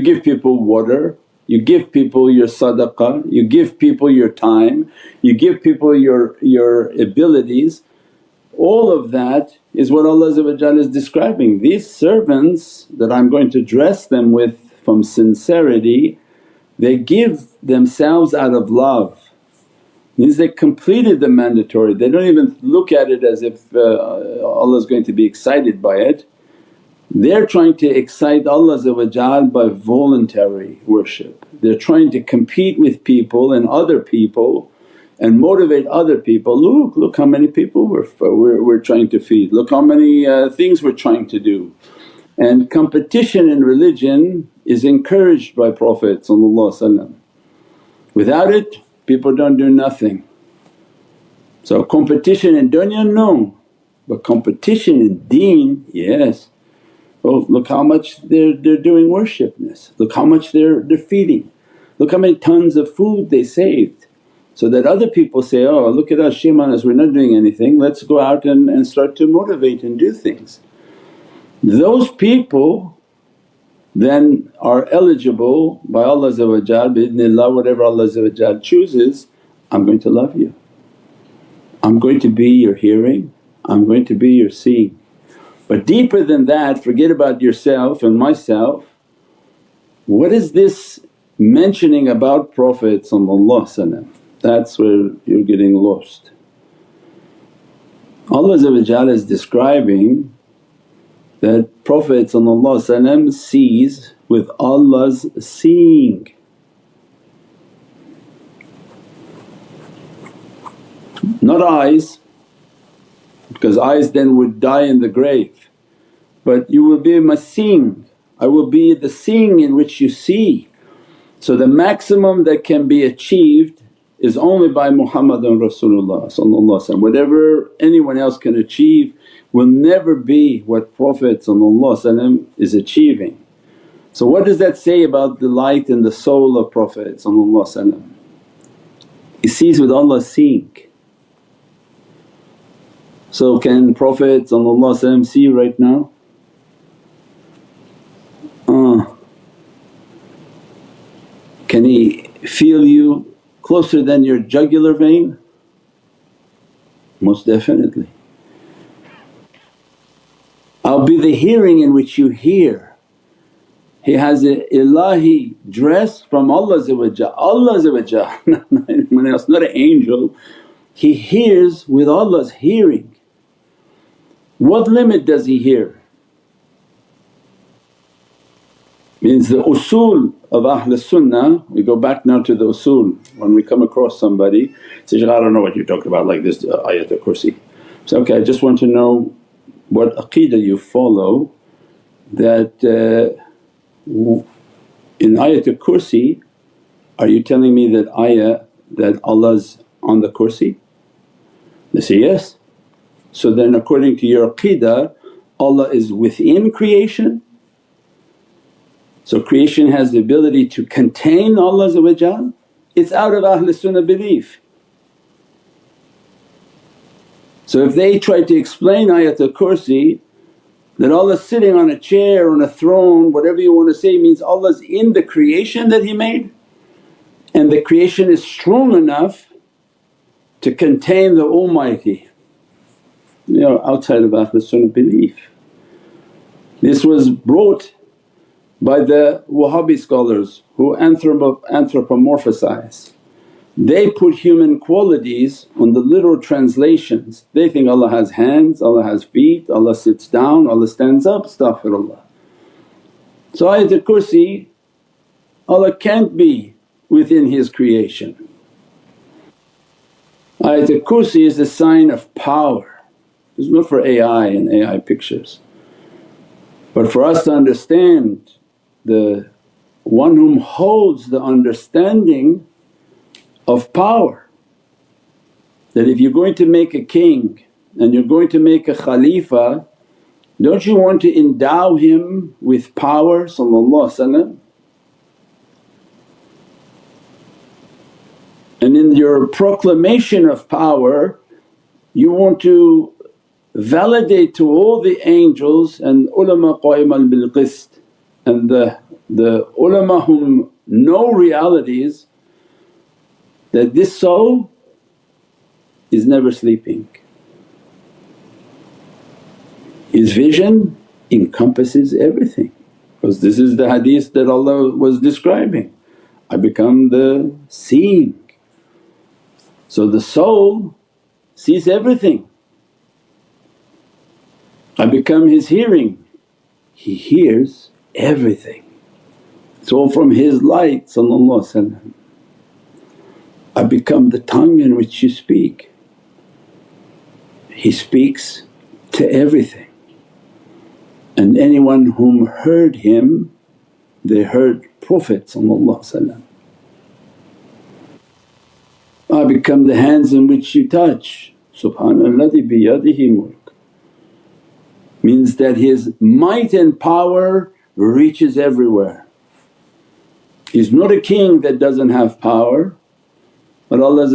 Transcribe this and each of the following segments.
You give people water, you give people your sadaqah, you give people your time, you give people your abilities. All of that is what Allah is describing. These servants that I'm going to dress them with from sincerity, they give themselves out of love. Means they completed the mandatory, they don't even look at it as if Allah is going to be excited by it. They're trying to excite Allah by voluntary worship. They're trying to compete with people and other people and motivate other people, look how many people we're trying to feed, look how many things we're trying to do. And competition in religion is encouraged by Prophet. Without it people don't do nothing. So competition in dunya, no, but competition in deen, yes. Oh, look how much they're doing worshipness, look how much they're feeding, look how many tons of food they saved. So that other people say, oh look at us, shame on us, we're not doing anything, let's go out and start to motivate and do things. Those people then are eligible by Allah bi-idhnillah, whatever Allah chooses, I'm going to love you, I'm going to be your hearing, I'm going to be your seeing. But deeper than that, forget about yourself and myself. What is this mentioning about Prophet? That's where you're getting lost. Allah is describing that Prophet sees with Allah's seeing. Not eyes, because eyes then would die in the grave, but you will be seeing. I will be the seeing in which you see. So the maximum that can be achieved is only by Muhammadun Rasulullah. Whatever anyone else can achieve will never be what Prophet is achieving. So what does that say about the light and the soul of Prophet? He sees with Allah's seeing. So can Prophet see right now? Can he feel you closer than your jugular vein? Most definitely. I'll be the hearing in which you hear. He has an ilahi dress from Allah, not anyone else, not an angel. He hears with Allah's hearing. What limit does he hear? Means the usul of Ahl Sunnah, we go back now to the usul. When we come across somebody, say, Shaykh, I don't know what you're talking about like this ayat al-Kursi. So, okay, I just want to know what aqeedah you follow, that in ayat al-Kursi are you telling me that ayah that Allah's on the kursi? They say, yes. So then according to your aqeedah, Allah is within creation. So creation has the ability to contain Allah. It's out of Ahl Sunnah belief. So if they try to explain ayat al-Kursi that Allah's sitting on a chair, on a throne, whatever you want to say, means Allah's in the creation that He made, and the creation is strong enough to contain the Almighty. Outside of Ahl Sunnah belief. This was brought by the Wahhabi scholars who anthropomorphisize. They put human qualities on the literal translations. They think Allah has hands, Allah has feet, Allah sits down, Allah stands up, astaghfirullah. So ayat al-Kursi, Allah can't be within His creation. Ayat al-Kursi is a sign of power. It's not for AI and AI pictures, but for us to understand the one whom holds the understanding of power. That if you're going to make a king and you're going to make a Khalifa, don't you want to endow him with power? And in your proclamation of power you want to validate to all the angels and ulama qa'iman bil qist And the ulama whom know realities that this soul is never sleeping. His vision encompasses everything, because this is the hadith that Allah was describing, I become the seeing. So the soul sees everything. I become his hearing, he hears everything. It's all from his light. I become the tongue in which you speak, he speaks to everything. And anyone whom heard him, they heard Prophet. I become the hands in which you touch, Subhanalladhi biyadihi mulk, means that his might and power reaches everywhere. He's not a king that doesn't have power, but Allah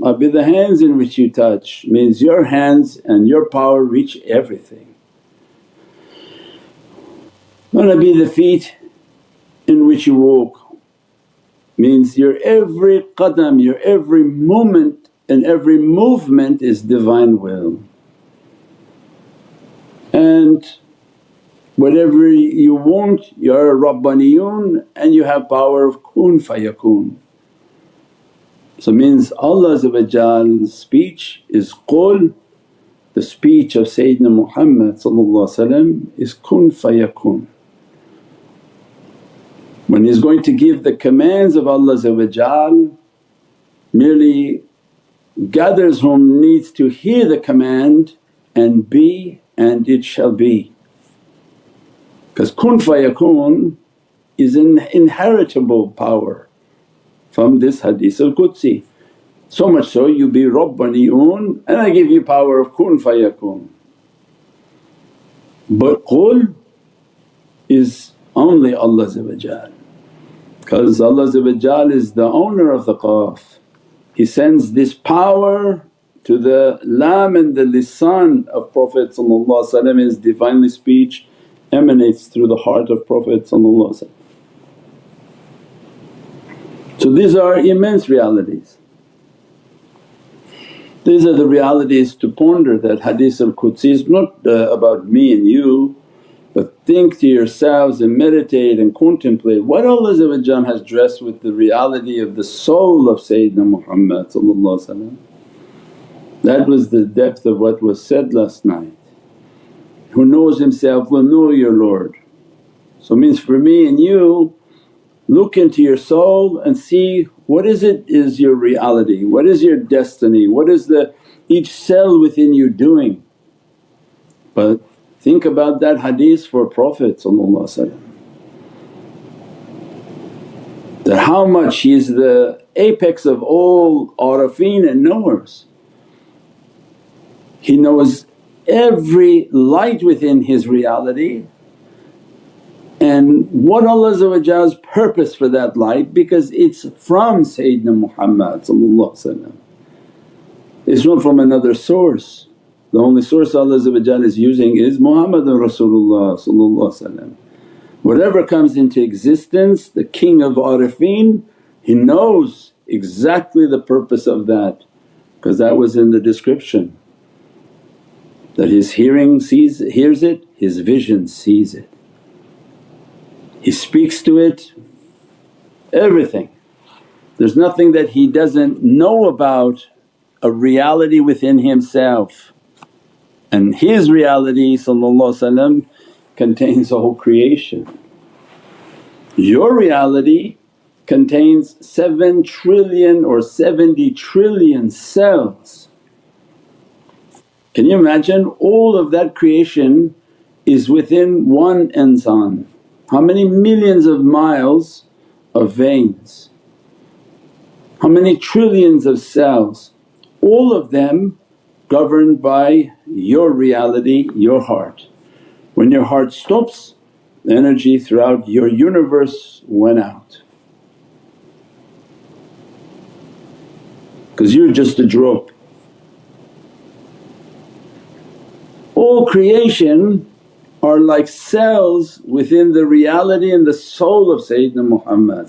I be the hands in which you touch, means your hands and your power reach everything. Wanna be the feet in which you walk, means your every qadam, your every moment and every movement is Divine will. And whatever you want, you're a rabbaniyun and you have power of kun fayakun. So means Allah's speech is qul, the speech of Sayyidina Muhammad is kun fayakun. When he's going to give the commands of Allah merely gathers whom needs to hear the command and be and it shall be. Because kun fayakun is an inheritable power from this hadith al-Qudsi. So much so, you be rabbaniyun and I give you power of kun fayakun. But qul is only Allah, because Allah is the owner of the Qaf. He sends this power to the lam and the lisan of Prophet, his Divinely speech emanates through the heart of Prophet. So these are immense realities. These are the realities to ponder, that hadith al-Qudsi is not about me and you, but think to yourselves and meditate and contemplate what Allah has dressed with the reality of the soul of Sayyidina Muhammad. That was the depth of what was said last night. Who knows himself will know your Lord. So means for me and you, look into your soul and see what is your reality, what is your destiny, what is each cell within you doing. But think about that hadith for Prophet, that how much he is the apex of all arifin and knowers. He knows every light within his reality and what Allah's purpose for that light, because it's from Sayyidina Muhammad. It's not from another source. The only source Allah is using is Muhammadun Rasulullah. Whatever comes into existence, the king of arifin, he knows exactly the purpose of that, because that was in the description. That his hearing hears it, his vision sees it. He speaks to it, everything. There's nothing that he doesn't know about, a reality within himself. And his reality contains the whole creation. Your reality contains 7 trillion or 70 trillion cells. Can you imagine all of that creation is within one insan? How many millions of miles of veins? How many trillions of cells? All of them governed by your reality, your heart. When your heart stops, the energy throughout your universe went out, because you're just a drop. All creation are like cells within the reality and the soul of Sayyidina Muhammad.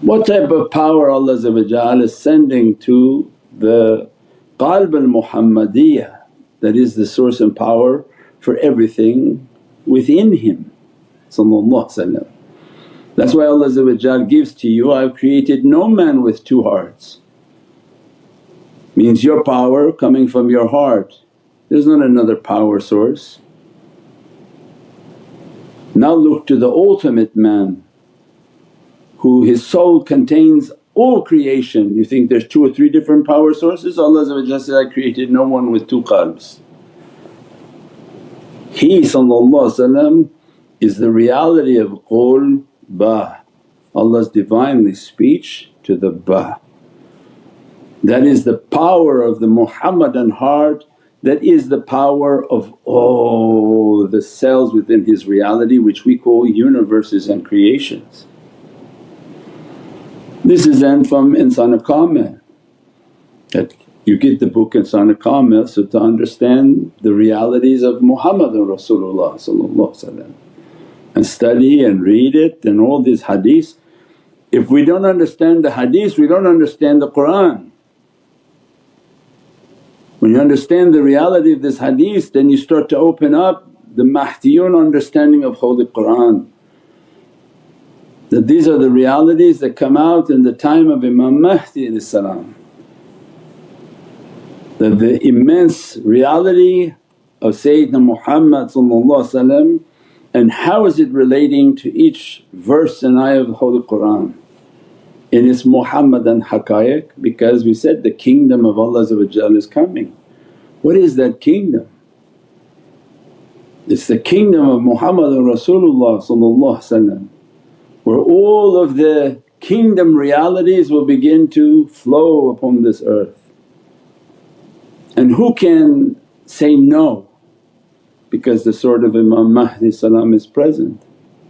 What type of power Allah is sending to the qalb al-Muhammadiyah, that is the source and power for everything within him. That's why Allah gives to you, "I've created no man with two hearts." Means your power coming from your heart, there's not another power source. Now look to the ultimate man who his soul contains all creation. You think there's two or three different power sources? Allah said, "I created no one with two qalbs." He is the reality of qul ba, Allah's Divinely speech to the ba. That is the power of the Muhammadan heart, that is the power of all the cells within his reality which we call universes and creations. This is then from Insan Kamil, that you get the book Insan Kamil so to understand the realities of Muhammadun Rasulullah and study and read it and all these hadiths. If we don't understand the hadiths, we don't understand the Qur'an. When you understand the reality of this hadith, then you start to open up the Mahdiyun understanding of Holy Qur'an. That these are the realities that come out in the time of Imam Mahdi. That the immense reality of Sayyidina Muhammad and how is it relating to each verse and ayah of the Holy Qur'an in its Muhammadan haqqaiq, because we said the kingdom of Allah is coming. What is that kingdom? It's the kingdom of Muhammadun Rasulullah where all of the kingdom realities will begin to flow upon this earth. And who can say no? Because the sword of Imam Mahdi is present.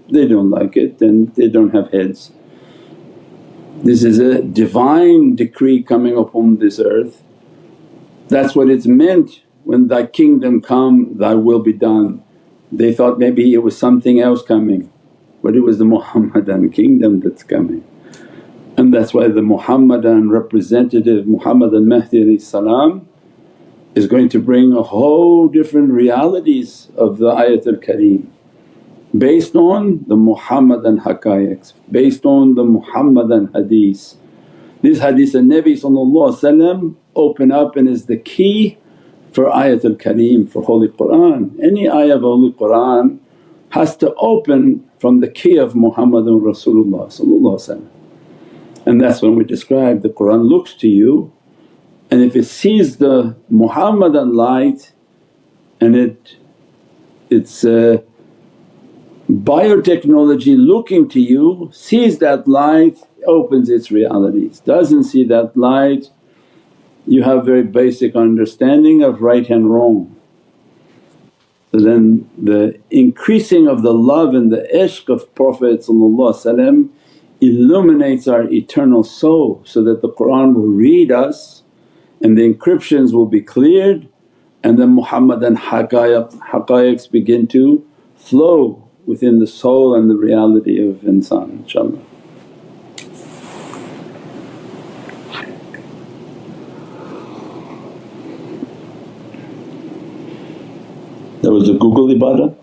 They don't like it and they don't have heads. This is a divine decree coming upon this earth. That's what it's meant, "When thy kingdom come, thy will be done." They thought maybe it was something else coming, but it was the Muhammadan kingdom that's coming. And that's why the Muhammadan representative Muhammadan Mahdi is going to bring a whole different realities of the Ayatul Kareem based on the Muhammadan haqqaiqs, based on the Muhammadan hadith. This hadith of Nabi open up and is the key for Ayatul Kareem, for Holy Qur'an. Any ayah of Holy Qur'an has to open from the key of Muhammadun Rasulullah. And that's when we describe the Qur'an looks to you, and if it sees the Muhammadan light and it's biotechnology looking to you, sees that light, opens its realities. Doesn't see that light, you have very basic understanding of right and wrong. So then the increasing of the love and the ishq of Prophet illuminates our eternal soul, so that the Qur'an will read us and the encryptions will be cleared, and the Muhammadan haqqaiqs begin to flow within the soul and the reality of insan, inshaAllah. That was a Google ibadah?